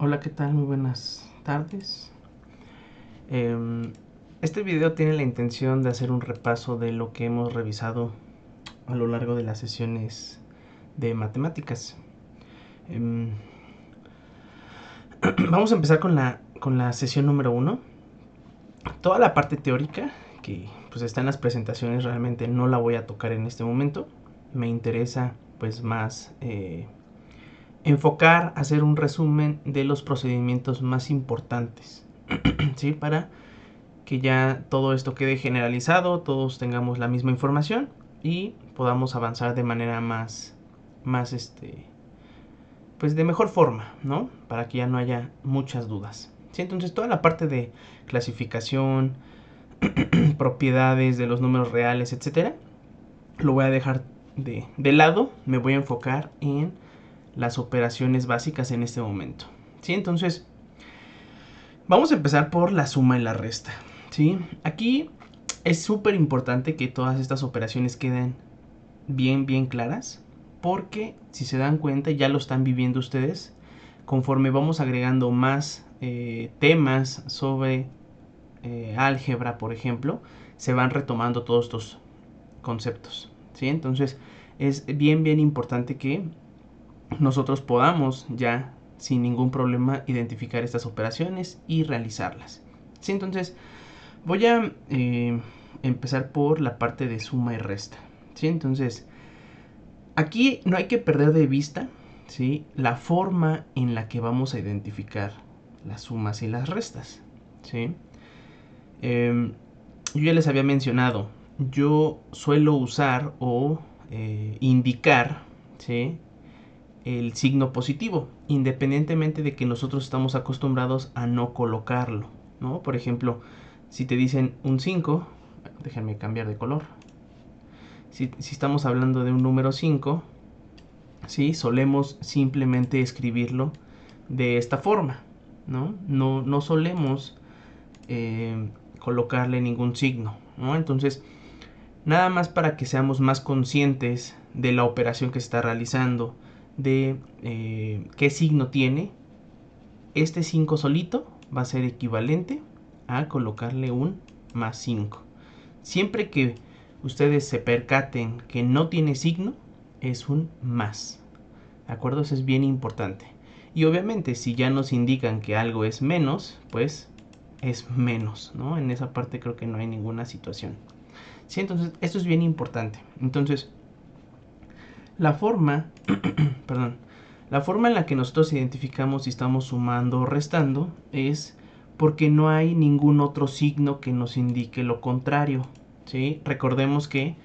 Hola, ¿qué tal? Muy buenas tardes. Este video tiene la intención de hacer un repaso de lo que hemos revisado a lo largo de las sesiones de matemáticas. Em, Vamos a empezar con la sesión número 1. Toda la parte teórica que pues está en las presentaciones realmente no la voy a tocar en este momento. Me interesa pues más enfocar, hacer un resumen de los procedimientos más importantes, ¿sí? Para que ya todo esto quede generalizado, todos tengamos la misma información y podamos avanzar de manera más pues de mejor forma, ¿no? Para que ya no haya muchas dudas. ¿Sí? Entonces toda la parte de clasificación, propiedades de los números reales, etcétera, lo voy a dejar de lado. Me voy a enfocar en las operaciones básicas en este momento. ¿Sí? Entonces vamos a empezar por la suma y la resta. ¿Sí? Aquí es súper importante que todas estas operaciones queden bien claras, porque si se dan cuenta, ya lo están viviendo ustedes, conforme vamos agregando más temas sobre álgebra, por ejemplo, se van retomando todos estos conceptos, ¿sí? Entonces es bien importante que nosotros podamos ya sin ningún problema identificar estas operaciones y realizarlas, ¿sí? Entonces voy a empezar por la parte de suma y resta, ¿sí? Entonces aquí no hay que perder de vista, ¿sí?, la forma en la que vamos a identificar las sumas y las restas, ¿sí? Yo ya les había mencionado, yo suelo usar o indicar, ¿sí?, el signo positivo, independientemente de que nosotros estamos acostumbrados a no colocarlo, ¿no? Por ejemplo, si te dicen un 5, déjenme cambiar de color. Si estamos hablando de un número 5, ¿sí?, solemos simplemente escribirlo de esta forma, ¿no? No solemos colocarle ningún signo, ¿no? Entonces, nada más para que seamos más conscientes de la operación que se está realizando, de qué signo tiene, este 5 solito va a ser equivalente a colocarle un más 5. Siempre que ustedes se percaten que no tiene signo, es un más. ¿De acuerdo? Eso es bien importante. Y obviamente si ya nos indican que algo es menos, pues es menos, ¿no? En esa parte creo que no hay ninguna situación. Sí, entonces esto es bien importante. Entonces, la forma, perdón, la forma en la que nosotros identificamos si estamos sumando o restando es porque no hay ningún otro signo que nos indique lo contrario, ¿sí? Recordemos que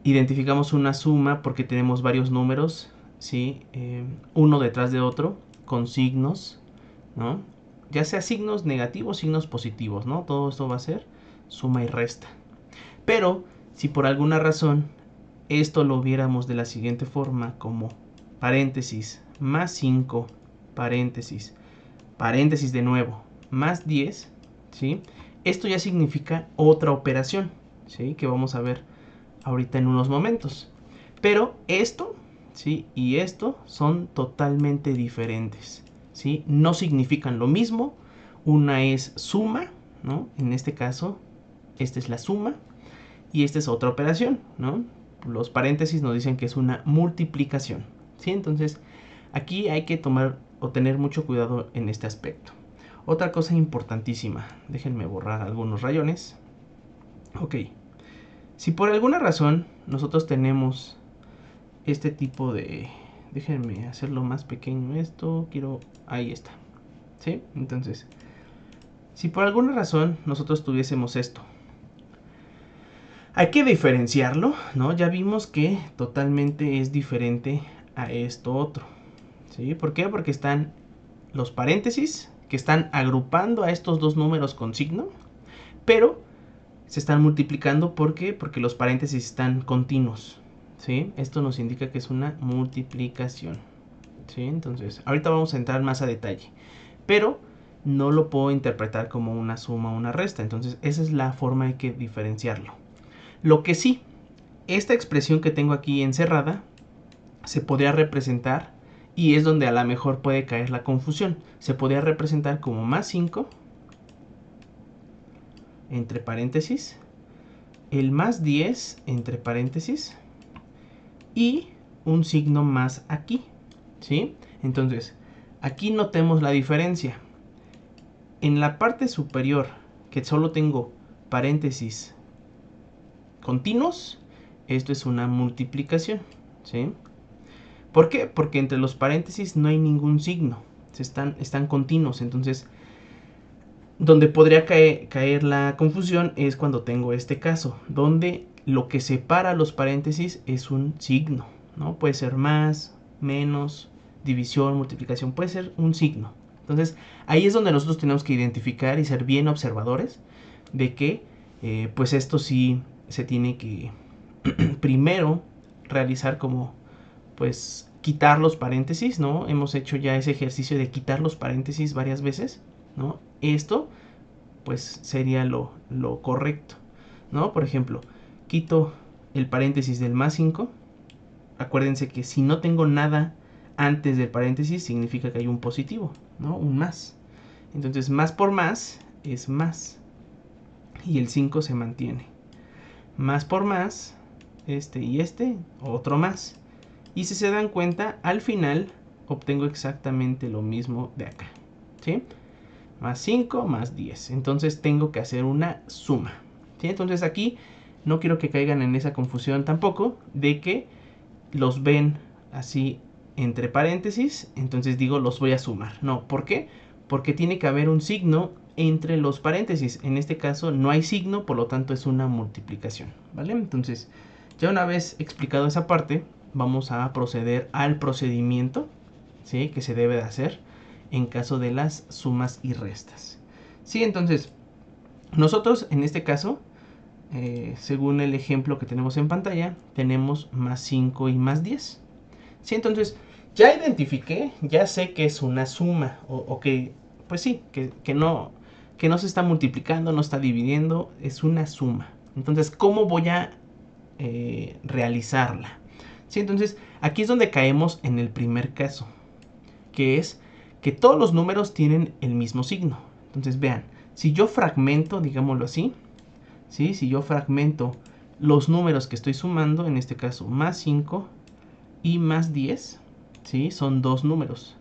identificamos una suma porque tenemos varios números, ¿sí? Uno detrás de otro, con signos, ¿no? Ya sea signos negativos, signos positivos, ¿no? Todo esto va a ser suma y resta. Pero si por alguna razón esto lo viéramos de la siguiente forma, como paréntesis más 5, paréntesis, paréntesis de nuevo, más 10, ¿sí? Esto ya significa otra operación, ¿sí?, que vamos a ver ahorita en unos momentos. Pero esto, ¿sí?, y esto son totalmente diferentes, ¿sí? No significan lo mismo. Una es suma, ¿no? En este caso, esta es la suma y esta es otra operación, ¿no? Los paréntesis nos dicen que es una multiplicación, ¿sí? Entonces, aquí hay que tomar o tener mucho cuidado en este aspecto. Otra cosa importantísima, déjenme borrar algunos rayones. Ok, si por alguna razón nosotros tenemos este tipo de... Déjenme hacerlo más pequeño esto, quiero... Ahí está, ¿sí? Entonces, si por alguna razón nosotros tuviésemos esto, hay que diferenciarlo, ¿no? Ya vimos que totalmente es diferente a esto otro, ¿sí? ¿Por qué? Porque están los paréntesis que están agrupando a estos dos números con signo, pero se están multiplicando. ¿Por qué? Porque los paréntesis están continuos, ¿sí? Esto nos indica que es una multiplicación, ¿sí? Entonces, ahorita vamos a entrar más a detalle, pero no lo puedo interpretar como una suma o una resta. Entonces, esa es la forma de que diferenciarlo. Lo que sí, esta expresión que tengo aquí encerrada se podría representar y es donde a lo mejor puede caer la confusión. Se podría representar como más 5, entre paréntesis, el más 10, entre paréntesis, y un signo más aquí, ¿sí? Entonces, aquí notemos la diferencia. En la parte superior, que solo tengo paréntesis continuos, esto es una multiplicación, ¿sí? ¿Por qué? Porque entre los paréntesis no hay ningún signo, están continuos. Entonces, donde podría caer la confusión es cuando tengo este caso, donde lo que separa los paréntesis es un signo, ¿no? Puede ser más, menos, división, multiplicación, puede ser un signo. Entonces, ahí es donde nosotros tenemos que identificar y ser bien observadores de que, pues esto sí se tiene que primero realizar como, pues, quitar los paréntesis, ¿no? Hemos hecho ya ese ejercicio de quitar los paréntesis varias veces, ¿no? Esto, pues, sería lo correcto, ¿no? Por ejemplo, quito el paréntesis del más 5. Acuérdense que si no tengo nada antes del paréntesis, significa que hay un positivo, ¿no? Un más. Entonces, más por más es más. Y el 5 se mantiene. Más por más, este y este, otro más. Y si se dan cuenta, al final obtengo exactamente lo mismo de acá, ¿sí? Más 5 más 10. Entonces tengo que hacer una suma, ¿sí? Entonces aquí no quiero que caigan en esa confusión tampoco de que los ven así entre paréntesis, entonces digo los voy a sumar. No, ¿por qué? Porque tiene que haber un signo entre los paréntesis. En este caso no hay signo, por lo tanto es una multiplicación, ¿vale? Entonces, ya una vez explicado esa parte, vamos a proceder al procedimiento, ¿sí?, que se debe de hacer en caso de las sumas y restas. Sí, entonces, nosotros en este caso, según el ejemplo que tenemos en pantalla, tenemos más 5 y más 10. Sí, entonces, ya identifiqué, ya sé que es una suma, o que, pues sí, que no se está multiplicando, no está dividiendo, es una suma. Entonces, ¿cómo voy a realizarla? Sí, entonces, aquí es donde caemos en el primer caso, que es que todos los números tienen el mismo signo. Entonces, vean, si yo fragmento, digámoslo así, ¿sí? Si yo fragmento los números que estoy sumando, en este caso más 5 y más 10, ¿sí?, son dos números,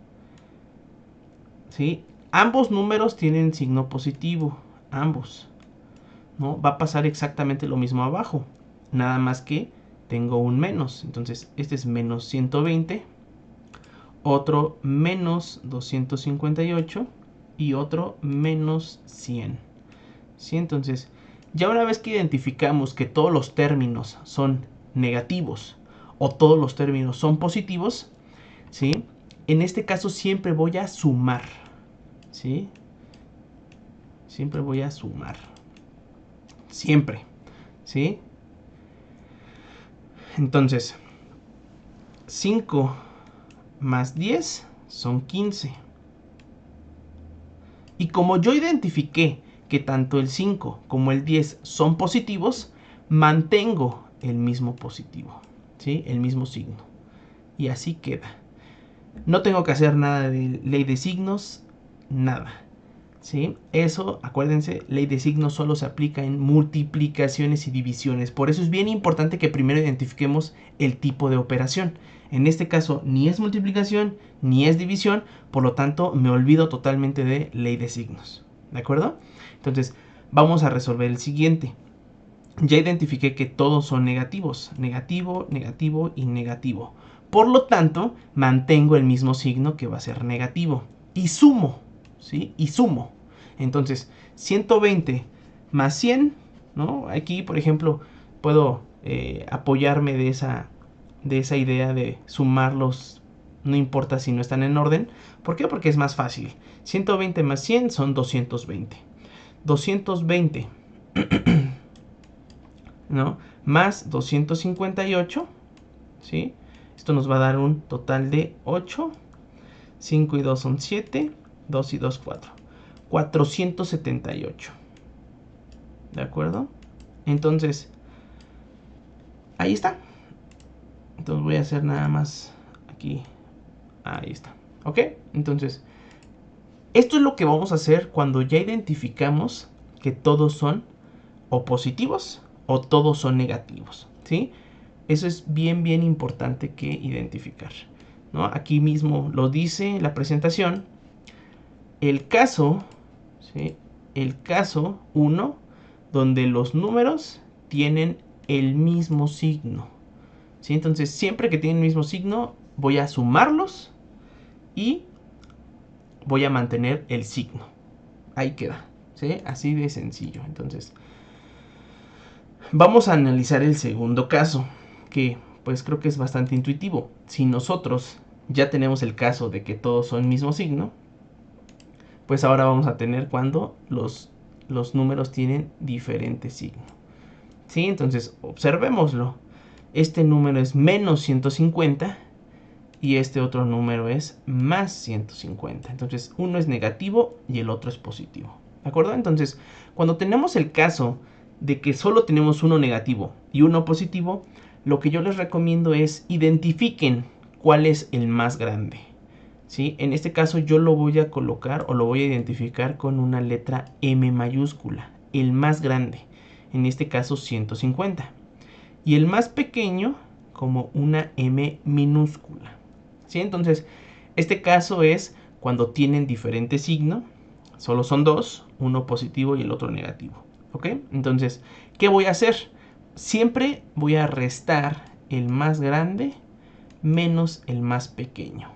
¿sí? Ambos números tienen signo positivo, ambos, ¿no? Va a pasar exactamente lo mismo abajo, nada más que tengo un menos. Entonces, este es menos 120, otro menos 258 y otro menos 100. ¿Sí? Entonces, ya una vez que identificamos que todos los términos son negativos o todos los términos son positivos, ¿sí?, en este caso siempre voy a sumar, ¿sí? Siempre voy a sumar. Siempre, ¿sí? Entonces, 5 más 10 son 15. Y como yo identifiqué que tanto el 5 como el 10 son positivos, mantengo el mismo positivo, ¿sí?, el mismo signo. Y así queda. No tengo que hacer nada de ley de signos, nada, ¿sí? Eso, acuérdense, ley de signos solo se aplica en multiplicaciones y divisiones. Por eso es bien importante que primero identifiquemos el tipo de operación. En este caso, ni es multiplicación, ni es división, por lo tanto, me olvido totalmente de ley de signos, ¿de acuerdo? Entonces, vamos a resolver el siguiente. Ya identifiqué que todos son negativos, negativo, negativo y negativo. Por lo tanto, mantengo el mismo signo que va a ser negativo. Y sumo, ¿sí? Y sumo. Entonces, 120 más 100, ¿no? Aquí, por ejemplo, puedo apoyarme de esa idea de sumarlos, no importa si no están en orden. ¿Por qué? Porque es más fácil. 120 más 100 son 220. 220, ¿no?, más 258, ¿sí? Esto nos va a dar un total de 8. 5 y 2 son 7. 2 y 2, 4. 478. ¿De acuerdo? Entonces, ahí está. Entonces voy a hacer nada más aquí Ahí está. ¿Ok? Entonces, esto es lo que vamos a hacer cuando ya identificamos que todos son o positivos o todos son negativos, ¿sí? Eso es bien, bien importante que identificar, ¿no? Aquí mismo lo dice la presentación. El caso, ¿sí? El caso 1, donde los números tienen el mismo signo, ¿sí? Entonces, siempre que tienen el mismo signo, voy a sumarlos y voy a mantener el signo. Ahí queda, ¿sí? Así de sencillo. Entonces, vamos a analizar el segundo caso, que pues creo que es bastante intuitivo. Si nosotros ya tenemos el caso de que todos son mismo signo, pues ahora vamos a tener cuando los números tienen diferente signo. ¿Sí? Entonces, observémoslo. Este número es menos 150 y este otro número es más 150. Entonces, uno es negativo y el otro es positivo. ¿De acuerdo? Entonces, cuando tenemos el caso de que solo tenemos uno negativo y uno positivo, lo que yo les recomiendo es identifiquen cuál es el más grande. ¿Sí? En este caso yo lo voy a colocar o lo voy a identificar con una letra M mayúscula, el más grande, en este caso 150. Y el más pequeño como una M minúscula. ¿Sí? Entonces, este caso es cuando tienen diferente signo, solo son dos, uno positivo y el otro negativo. ¿Ok? Entonces, ¿qué voy a hacer? Siempre voy a restar el más grande menos el más pequeño.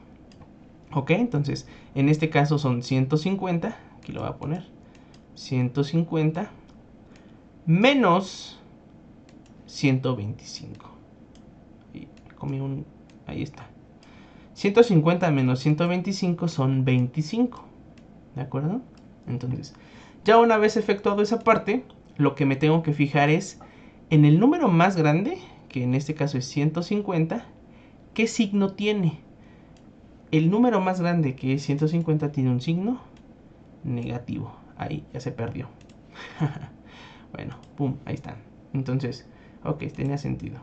¿Ok? Entonces, en este caso son 150, aquí lo voy a poner, 150 menos 125. Y comí un... ahí está. 150 menos 125 son 25. ¿De acuerdo? Entonces, ya una vez efectuado esa parte, lo que me tengo que fijar es en el número más grande, que en este caso es 150, ¿qué signo tiene? El número más grande, que es 150, tiene un signo negativo. Ahí ya se perdió. Bueno, pum, ahí está. Entonces, ok, tenía sentido.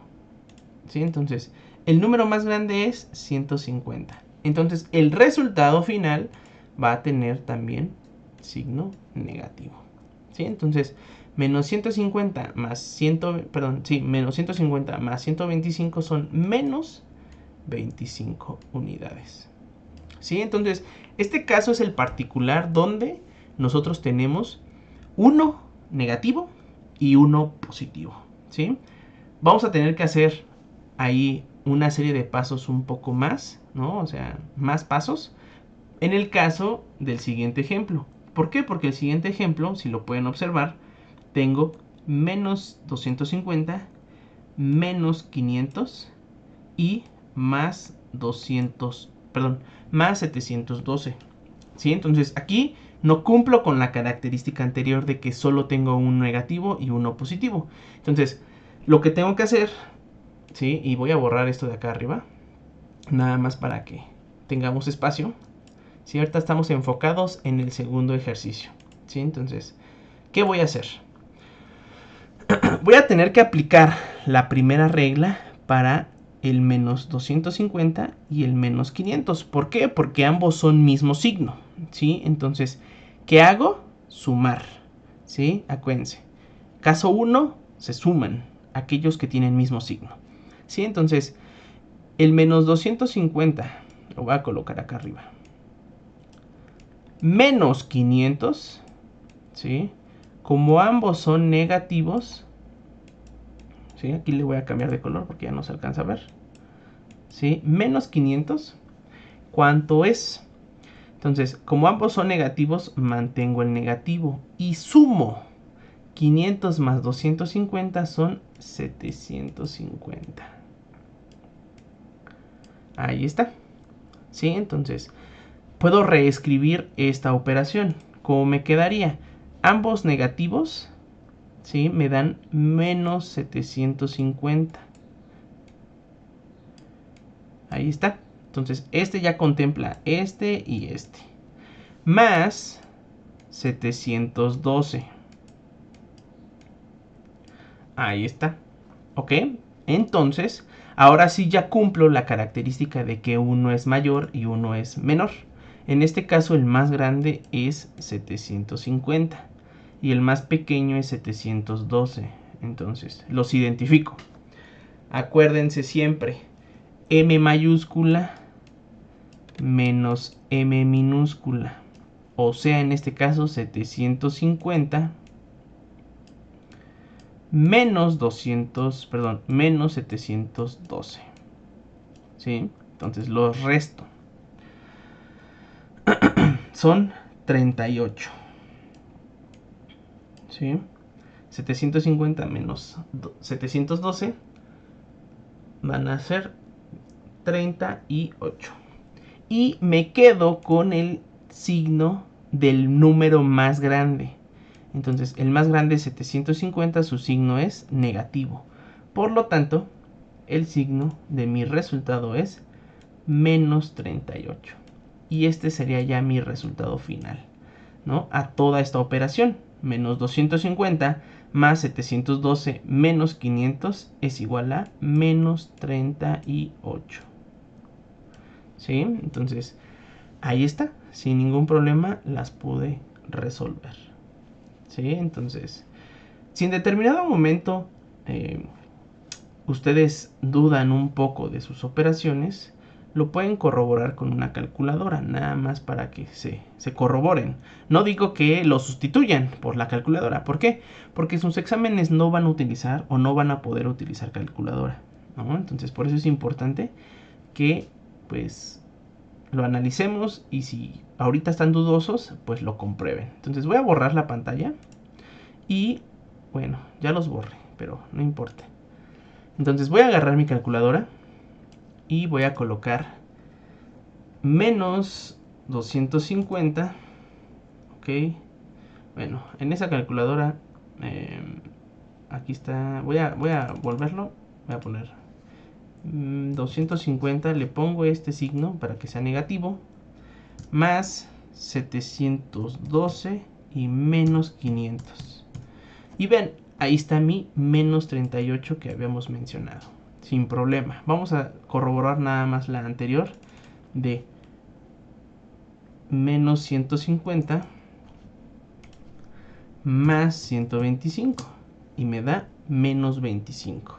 ¿Sí? Entonces, el número más grande es 150. Entonces, el resultado final va a tener también signo negativo. ¿Sí? Entonces, menos 150 más 100, perdón, sí, menos 150 más 125 son menos 25 unidades. ¿Sí? Entonces, este caso es el particular donde nosotros tenemos uno negativo y uno positivo. ¿Sí? Vamos a tener que hacer ahí una serie de pasos un poco más, ¿no? O sea, más pasos en el caso del siguiente ejemplo. ¿Por qué? Porque el siguiente ejemplo, si lo pueden observar, tengo menos 250, menos 500 y más 200, perdón, más 712. ¿Sí? Entonces aquí no cumplo con la característica anterior de que solo tengo un negativo y uno positivo. Entonces, lo que tengo que hacer, ¿sí? Y voy a borrar esto de acá arriba, nada más para que tengamos espacio. ¿Sí? Ahorita estamos enfocados en el segundo ejercicio. ¿Sí? Entonces, ¿qué voy a hacer? Voy a tener que aplicar la primera regla para el menos 250 y el menos 500. ¿Por qué? Porque ambos son mismo signo. ¿Sí? Entonces, ¿qué hago? Sumar. ¿Sí? Acuérdense. Caso 1, se suman aquellos que tienen mismo signo. ¿Sí? Entonces, el menos 250 lo voy a colocar acá arriba. Menos 500, ¿sí? Como ambos son negativos, ¿sí? Aquí le voy a cambiar de color porque ya no se alcanza a ver. ¿Sí? Menos 500, ¿cuánto es? Entonces, como ambos son negativos, mantengo el negativo y sumo. 500 más 250 son 750. Ahí está. ¿Sí? Entonces, puedo reescribir esta operación. ¿Cómo me quedaría? Ambos negativos, ¿sí? Me dan menos 750. Ahí está. Entonces, este ya contempla este y este. Más 712. Ahí está. ¿Ok? Entonces, Ahora sí ya cumplo la característica de que uno es mayor y uno es menor. En este caso el más grande es 750 y el más pequeño es 712. Entonces los identifico. Acuérdense siempre, M mayúscula menos M minúscula. O sea, en este caso 750 menos 712. ¿Sí? Entonces los resto. Son 38. ¿Sí? 750 menos 712 van a ser 38. Y me quedo con el signo del número más grande. Entonces, el más grande es 750, su signo es negativo. Por lo tanto, el signo de mi resultado es menos 38. Y este sería ya mi resultado final, ¿no? A toda esta operación. Menos 250 más 712 menos 500 es igual a menos 38. ¿Sí? Entonces, ahí está. Sin ningún problema las pude resolver. ¿Sí? Entonces, si en determinado momento ustedes dudan un poco de sus operaciones, lo pueden corroborar con una calculadora, nada más para que se corroboren. No digo que lo sustituyan por la calculadora. ¿Por qué? Porque sus exámenes no van a utilizar o no van a poder utilizar calculadora, ¿no? Entonces, por eso es importante que, pues, lo analicemos y si ahorita están dudosos, pues lo comprueben. Entonces voy a borrar la pantalla y, bueno, ya los borré, pero no importa. Entonces voy a agarrar mi calculadora y voy a colocar menos 250. Ok. Bueno, en esa calculadora, aquí está. Voy a volverlo. Voy a poner 250. Le pongo este signo para que sea negativo. Más 712 y menos 500. Y ven, ahí está mi menos 38 que habíamos mencionado. Sin problema. Vamos a corroborar nada más la anterior de menos 150 más 125. Y me da menos 25.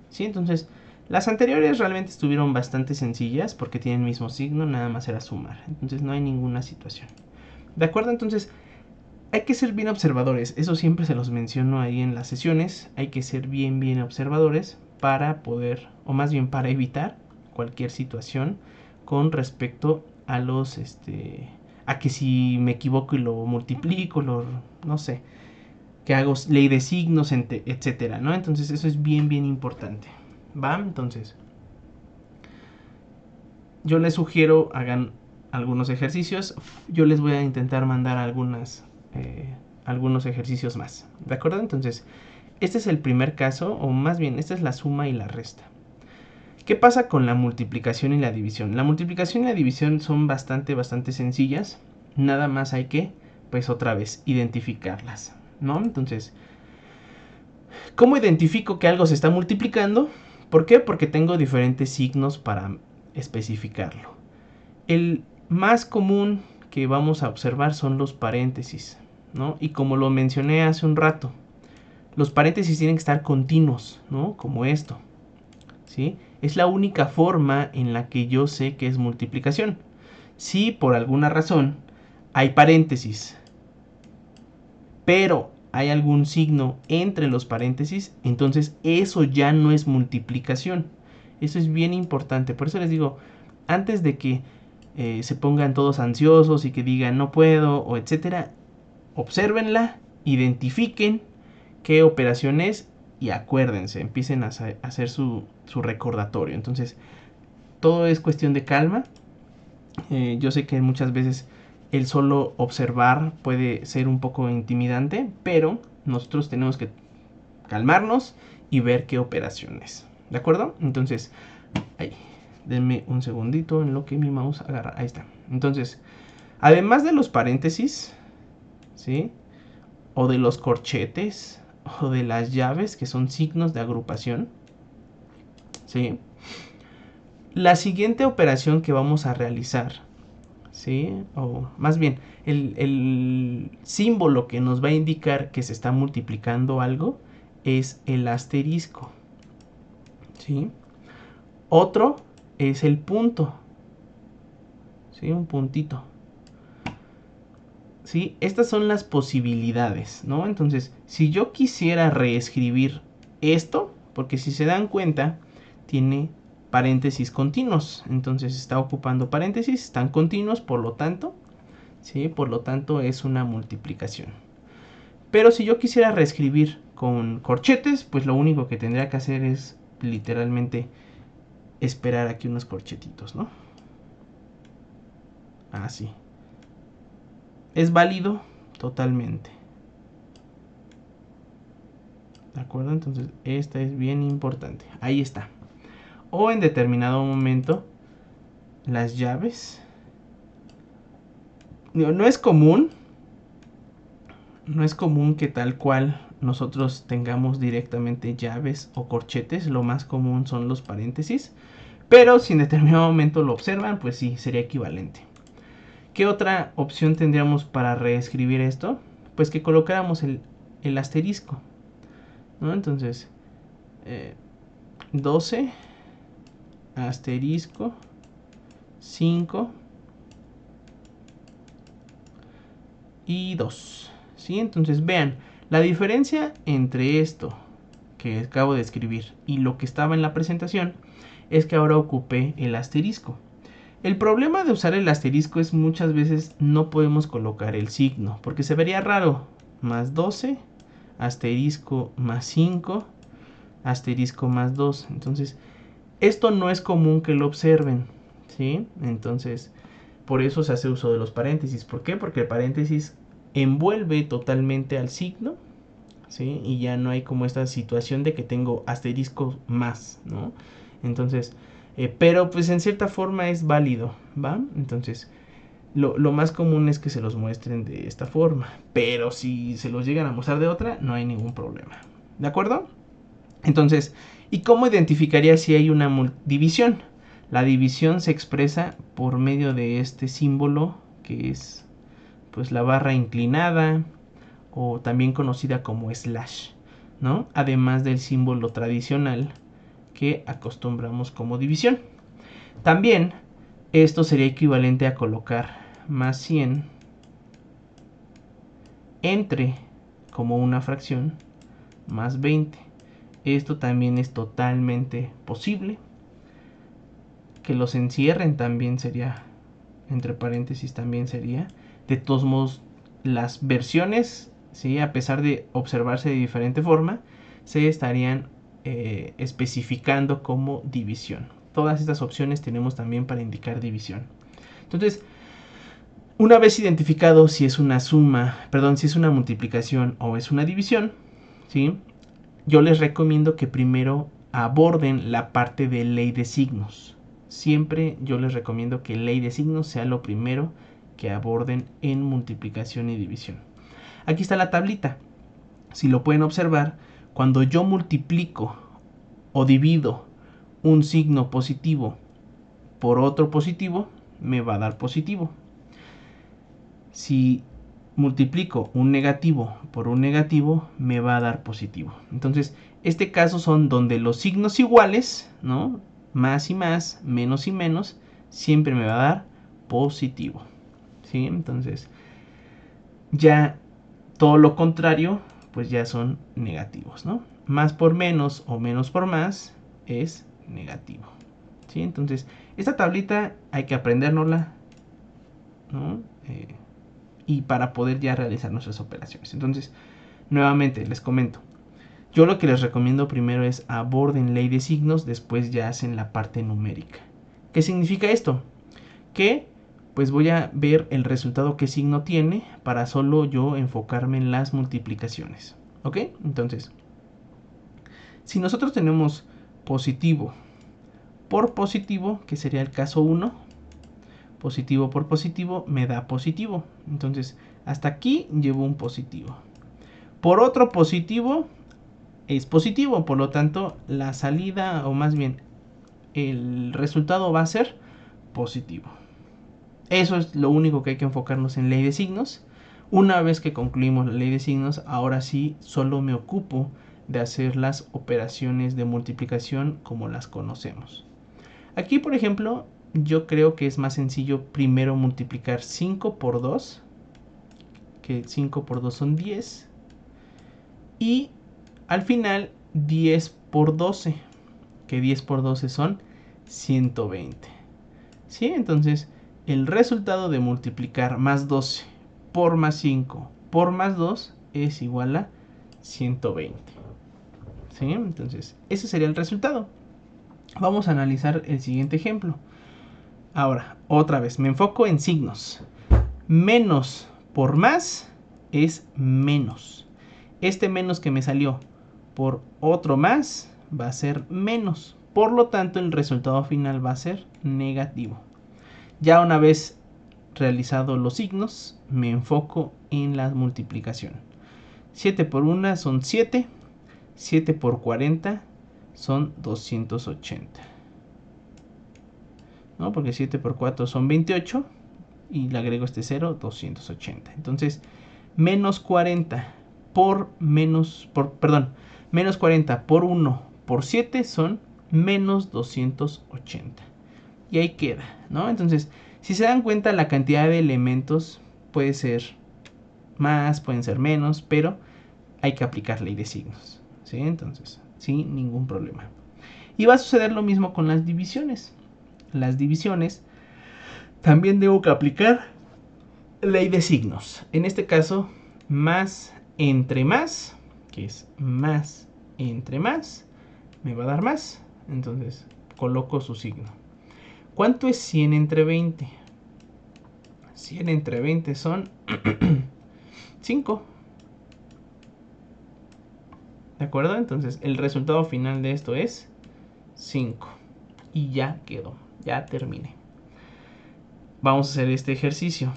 ¿Sí? Entonces, las anteriores realmente estuvieron bastante sencillas porque tienen el mismo signo, nada más era sumar. Entonces no hay ninguna situación. ¿De acuerdo? Entonces, hay que ser bien observadores. Eso siempre se los menciono ahí en las sesiones. Hay que ser bien observadores para poder, o más bien para evitar cualquier situación con respecto a los, a que si me equivoco y lo multiplico, no sé, que hago ley de signos, etcétera, ¿no? Entonces eso es bien importante. ¿Va? Entonces, yo les sugiero hagan algunos ejercicios. Yo les voy a intentar mandar algunos ejercicios más. ¿De acuerdo? Entonces, este es el primer caso, o más bien, esta es la suma y la resta. ¿Qué pasa con la multiplicación y la división? La multiplicación y la división son bastante sencillas. Nada más hay que, pues otra vez, identificarlas, ¿no? Entonces, ¿cómo identifico que algo se está multiplicando? ¿Por qué? Porque tengo diferentes signos para especificarlo. El más común que vamos a observar son los paréntesis, ¿no? Y como lo mencioné hace un rato, los paréntesis tienen que estar continuos, ¿no? Como esto, ¿sí? Es la única forma en la que yo sé que es multiplicación. Si por alguna razón hay paréntesis, pero hay algún signo entre los paréntesis, entonces eso ya no es multiplicación. Eso es bien importante. Por eso les digo, antes de que se pongan todos ansiosos y que digan no puedo o etcétera, obsérvenla, identifiquen qué operación es y acuérdense, empiecen a hacer su recordatorio. Entonces, todo es cuestión de calma. Yo sé que muchas veces el solo observar puede ser un poco intimidante, pero nosotros tenemos que calmarnos y ver qué operación es. ¿De acuerdo? Entonces, ahí, denme un segundito en lo que mi mouse agarra. Ahí está. Entonces, además de los paréntesis, ¿sí? O de los corchetes, o de las llaves, que son signos de agrupación, ¿sí? La siguiente operación que vamos a realizar, ¿sí? O más bien, el símbolo que nos va a indicar que se está multiplicando algo es el asterisco, ¿sí? Otro es el punto, ¿sí? Un puntito. ¿Sí? Estas son las posibilidades, ¿no? Entonces, si yo quisiera reescribir esto, porque si se dan cuenta, tiene paréntesis continuos, entonces está ocupando paréntesis, están continuos, por lo tanto, ¿sí? Por lo tanto es una multiplicación. Pero si yo quisiera reescribir con corchetes, pues lo único que tendría que hacer es literalmente esperar aquí unos corchetitos, ¿no? Así. Es válido totalmente. ¿De acuerdo? Entonces, esta es bien importante. Ahí está. O en determinado momento, las llaves. No es común. No es común que tal cual nosotros tengamos directamente llaves o corchetes. Lo más común son los paréntesis. Pero si en determinado momento lo observan, pues sí, sería equivalente. ¿Qué otra opción tendríamos para reescribir esto? Pues que colocáramos el asterisco, ¿no? Entonces, 12 asterisco 5 y 2, ¿sí? Entonces vean, la diferencia entre esto que acabo de escribir y lo que estaba en la presentación es que ahora ocupé el asterisco. El problema de usar el asterisco es muchas veces no podemos colocar el signo, porque se vería raro. Más 12, asterisco más 5, asterisco más 2. Entonces, esto no es común que lo observen, ¿sí? Entonces, por eso se hace uso de los paréntesis. ¿Por qué? Porque el paréntesis envuelve totalmente al signo, ¿sí? Y ya no hay como esta situación de que tengo asterisco más, ¿no? Entonces, pero pues en cierta forma es válido, ¿va? Entonces, lo más común es que se los muestren de esta forma, pero si se los llegan a mostrar de otra, no hay ningún problema, ¿de acuerdo? Entonces, ¿y cómo identificaría si hay una división? La división se expresa por medio de este símbolo que es pues la barra inclinada o también conocida como slash, ¿no? Además del símbolo tradicional que acostumbramos como división. También esto sería equivalente a colocar más 100 entre como una fracción más 20. Esto también es totalmente posible. Que los encierren también sería, entre paréntesis también sería. De todos modos, las versiones, ¿sí? A pesar de observarse de diferente forma, se estarían especificando como división. Todas estas opciones tenemos también para indicar división. Entonces, una vez identificado si es una suma, perdón, si es una multiplicación o es una división, ¿sí? Yo les recomiendo que primero aborden la parte de ley de signos. Siempre yo les recomiendo que ley de signos sea lo primero que aborden en multiplicación y división. Aquí está la tablita. Si lo pueden observar, cuando yo multiplico o divido un signo positivo por otro positivo, me va a dar positivo. Si multiplico un negativo por un negativo, me va a dar positivo. Entonces, este caso son donde los signos iguales, ¿no? Más y más, menos y menos, siempre me va a dar positivo, ¿sí? Entonces, ya todo lo contrario, pues ya son negativos, ¿no? Más por menos o menos por más es negativo, ¿sí? Entonces, esta tablita hay que aprendérnosla, ¿no? Y para poder ya realizar nuestras operaciones. Entonces, nuevamente les comento. Yo lo que les recomiendo primero es aborden ley de signos, después ya hacen la parte numérica. ¿Qué significa esto? Que pues voy a ver el resultado que signo tiene para solo yo enfocarme en las multiplicaciones. ¿Ok? Entonces, si nosotros tenemos positivo por positivo, que sería el caso 1, positivo por positivo me da positivo. Entonces, hasta aquí llevo un positivo. Por otro positivo es positivo, por lo tanto, la salida, o más bien, el resultado va a ser positivo. Eso es lo único que hay que enfocarnos en ley de signos. Una vez que concluimos la ley de signos, ahora sí solo me ocupo de hacer las operaciones de multiplicación como las conocemos. Aquí, por ejemplo, yo creo que es más sencillo primero multiplicar 5 por 2, que 5 por 2 son 10, y al final 10 por 12, que 10 por 12 son 120. ¿Sí? Entonces, el resultado de multiplicar más 12 por más 5 por más 2 es igual a 120. ¿Sí? Entonces, ese sería el resultado. Vamos a analizar el siguiente ejemplo. Ahora, otra vez, me enfoco en signos. Menos por más es menos. Este menos que me salió por otro más va a ser menos. Por lo tanto, el resultado final va a ser negativo. Ya una vez realizados los signos, me enfoco en la multiplicación. 7 por 1 son 7. 7 por 40 son 280. ¿No? Porque 7 por 4 son 28. Y le agrego este 0, 280. Entonces, menos 40 por menos 40 por 1 por 7 son menos 280. Y ahí queda, ¿no? Entonces, si se dan cuenta, la cantidad de elementos puede ser más, pueden ser menos, pero hay que aplicar ley de signos, ¿sí? Entonces, sin ningún problema. Y va a suceder lo mismo con las divisiones. Las divisiones también debo que aplicar ley de signos. En este caso, más entre más, que es más entre más, me va a dar más. Entonces, coloco su signo. ¿Cuánto es 100 entre 20? 100 entre 20 son 5. ¿De acuerdo? Entonces, el resultado final de esto es 5. Y ya quedó. Ya terminé. Vamos a hacer este ejercicio.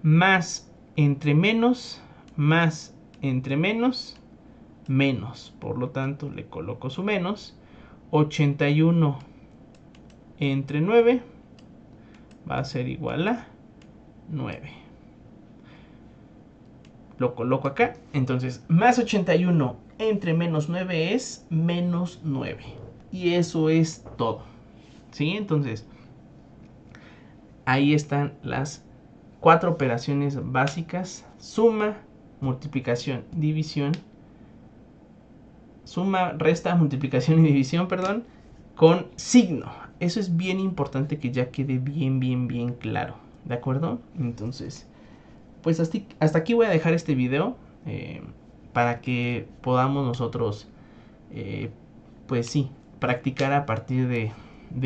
Más entre menos, más entre menos, menos. Por lo tanto, le coloco su menos. 81 entre 9 va a ser igual a 9. Lo coloco acá. Entonces, más 81 entre menos 9 es menos 9. Y eso es todo. ¿Sí? Entonces, ahí están las 4 operaciones básicas: suma, multiplicación, división, suma, resta, multiplicación y división, perdón, con signo. Eso es bien importante que ya quede bien claro, ¿de acuerdo? Entonces, pues hasta aquí voy a dejar este video para que podamos nosotros, pues sí, practicar a partir de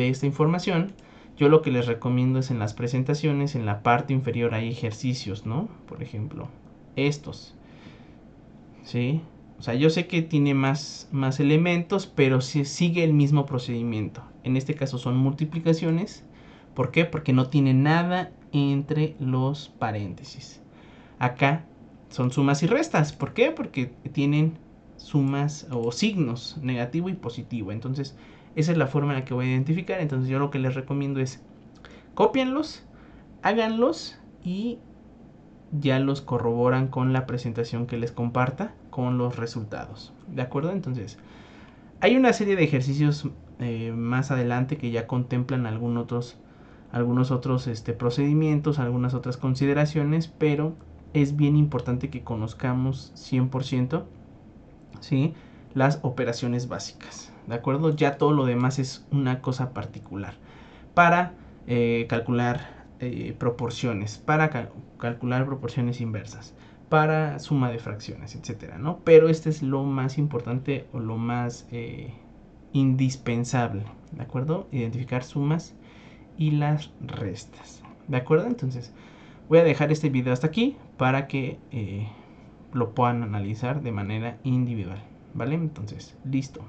esta información. Yo lo que les recomiendo es en las presentaciones, en la parte inferior hay ejercicios, ¿no? Por ejemplo, estos, ¿sí? O sea, yo sé que tiene más elementos, pero sigue el mismo procedimiento. En este caso son multiplicaciones. ¿Por qué? Porque no tiene nada entre los paréntesis. Acá son sumas y restas. ¿Por qué? Porque tienen sumas o signos negativo y positivo. Entonces, esa es la forma en la que voy a identificar. Entonces, yo lo que les recomiendo es cópienlos, háganlos y ya los corroboran con la presentación que les comparta con los resultados. ¿De acuerdo? Entonces, hay una serie de ejercicios más adelante que ya contemplan algunos otros procedimientos, algunas otras consideraciones, pero es bien importante que conozcamos 100%, ¿sí?, las operaciones básicas. ¿De acuerdo? Ya todo lo demás es una cosa particular. Para calcular proporciones, para calcular proporciones inversas, para suma de fracciones, etcétera, ¿no? Pero este es lo más importante o lo más indispensable, ¿de acuerdo? Identificar sumas y las restas, ¿de acuerdo? Entonces, voy a dejar este video hasta aquí para que lo puedan analizar de manera individual, ¿vale? Entonces, listo.